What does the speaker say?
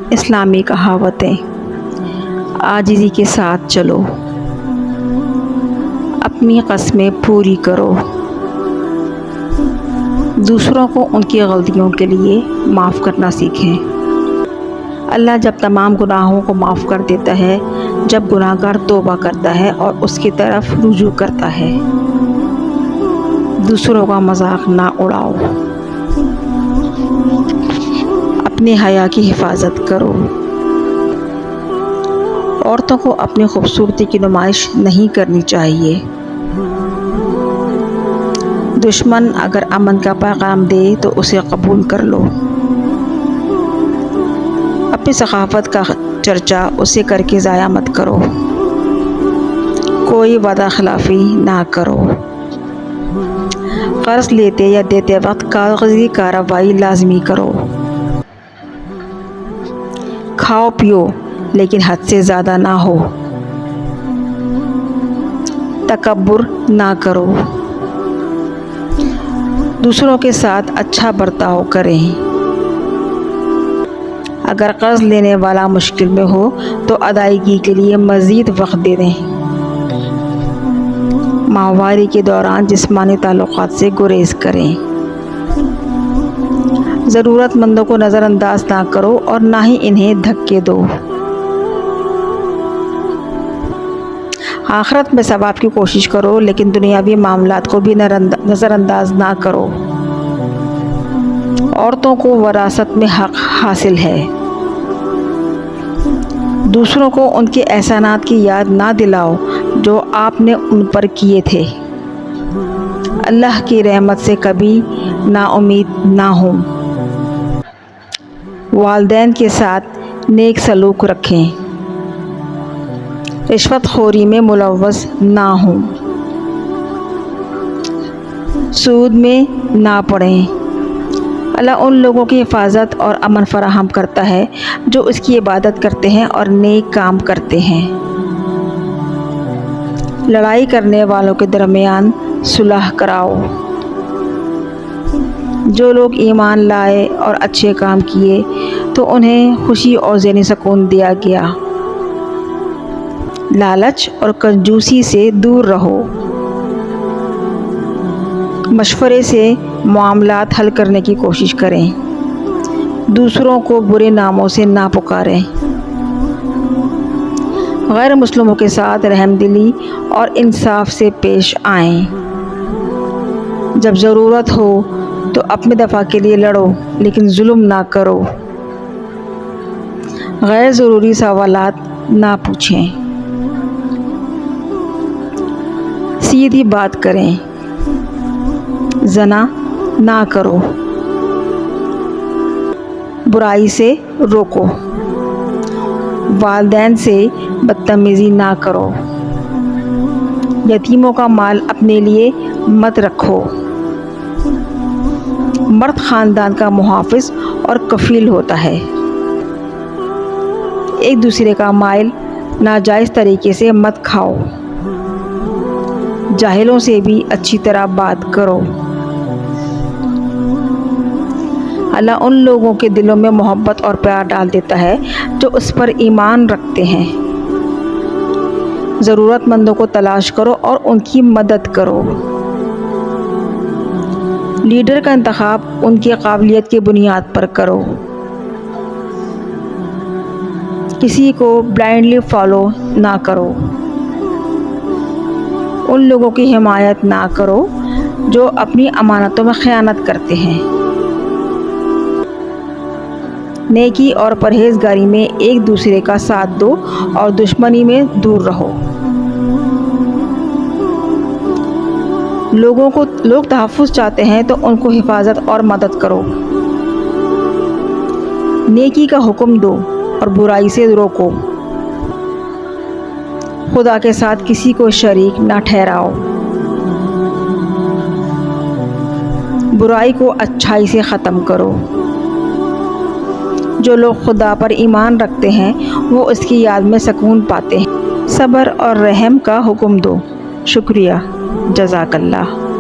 اسلامی کہاوتیں۔ عاجزی کے ساتھ چلو، اپنی قسمیں پوری کرو، دوسروں کو ان کی غلطیوں کے لیے معاف کرنا سیکھیں۔ اللہ جب تمام گناہوں کو معاف کر دیتا ہے جب گناہ گار توبہ کرتا ہے اور اس کی طرف رجوع کرتا ہے۔ دوسروں کا مذاق نہ اڑاؤ، اپنے حیا کی حفاظت کرو۔ عورتوں کو اپنی خوبصورتی کی نمائش نہیں کرنی چاہیے۔ دشمن اگر امن کا پیغام دے تو اسے قبول کر لو۔ اپنی ثقافت کا چرچا اسے کر کے ضائع مت کرو۔ کوئی وعدہ خلافی نہ کرو۔ قرض لیتے یا دیتے وقت کاغذی کارروائی لازمی کرو۔ کھاؤ پیو لیکن حد سے زیادہ نہ ہو۔ تکبر نہ کرو۔ دوسروں کے ساتھ اچھا برتاؤ کریں۔ اگر قرض لینے والا مشکل میں ہو تو ادائیگی کے لیے مزید وقت دے دیں۔ ماہواری کے دوران جسمانی تعلقات سے گریز کریں۔ ضرورت مندوں کو نظر انداز نہ کرو اور نہ ہی انہیں دھکے دو۔ آخرت میں ثواب کی کوشش کرو لیکن دنیاوی معاملات کو بھی نظر انداز نہ کرو۔ عورتوں کو وراثت میں حق حاصل ہے۔ دوسروں کو ان کے احسانات کی یاد نہ دلاؤ جو آپ نے ان پر کیے تھے۔ اللہ کی رحمت سے کبھی نا امید نہ ہوں۔ والدین کے ساتھ نیک سلوک رکھیں۔ رشوت خوری میں ملوث نہ ہوں۔ سود میں نہ پڑیں۔ اللہ ان لوگوں کی حفاظت اور امن فراہم کرتا ہے جو اس کی عبادت کرتے ہیں اور نیک کام کرتے ہیں۔ لڑائی کرنے والوں کے درمیان صلح کراؤ۔ جو لوگ ایمان لائے اور اچھے کام کیے تو انہیں خوشی اور ذہنی سکون دیا گیا۔ لالچ اور کنجوسی سے دور رہو۔ مشورے سے معاملات حل کرنے کی کوشش کریں۔ دوسروں کو برے ناموں سے نہ پکاریں۔ غیر مسلموں کے ساتھ رحم دلی اور انصاف سے پیش آئیں۔ جب ضرورت ہو تو اپنے دفاع کے لیے لڑو لیکن ظلم نہ کرو۔ غیر ضروری سوالات نہ پوچھیں۔ سیدھی بات کریں۔ زنا نہ کرو۔ برائی سے روکو۔ والدین سے بدتمیزی نہ کرو۔ یتیموں کا مال اپنے لیے مت رکھو۔ مرد خاندان کا محافظ اور کفیل ہوتا ہے۔ ایک دوسرے کا مال ناجائز طریقے سے مت کھاؤ۔ جاہلوں سے بھی اچھی طرح بات کرو۔ اللہ ان لوگوں کے دلوں میں محبت اور پیار ڈال دیتا ہے جو اس پر ایمان رکھتے ہیں۔ ضرورت مندوں کو تلاش کرو اور ان کی مدد کرو۔ لیڈر کا انتخاب ان کی قابلیت کی بنیاد پر کرو۔ کسی کو بلائنڈلی فالو نہ کرو۔ ان لوگوں کی حمایت نہ کرو جو اپنی امانتوں میں خیانت کرتے ہیں۔ نیکی اور پرہیزگاری میں ایک دوسرے کا ساتھ دو اور دشمنی میں دور رہو۔ لوگ تحفظ چاہتے ہیں تو ان کو حفاظت اور مدد کرو۔ نیکی کا حکم دو اور برائی سے روکو۔ خدا کے ساتھ کسی کو شریک نہ ٹھہراؤ۔ برائی کو اچھائی سے ختم کرو۔ جو لوگ خدا پر ایمان رکھتے ہیں وہ اس کی یاد میں سکون پاتے ہیں۔ صبر اور رحم کا حکم دو۔ شکریہ، جزاک اللہ۔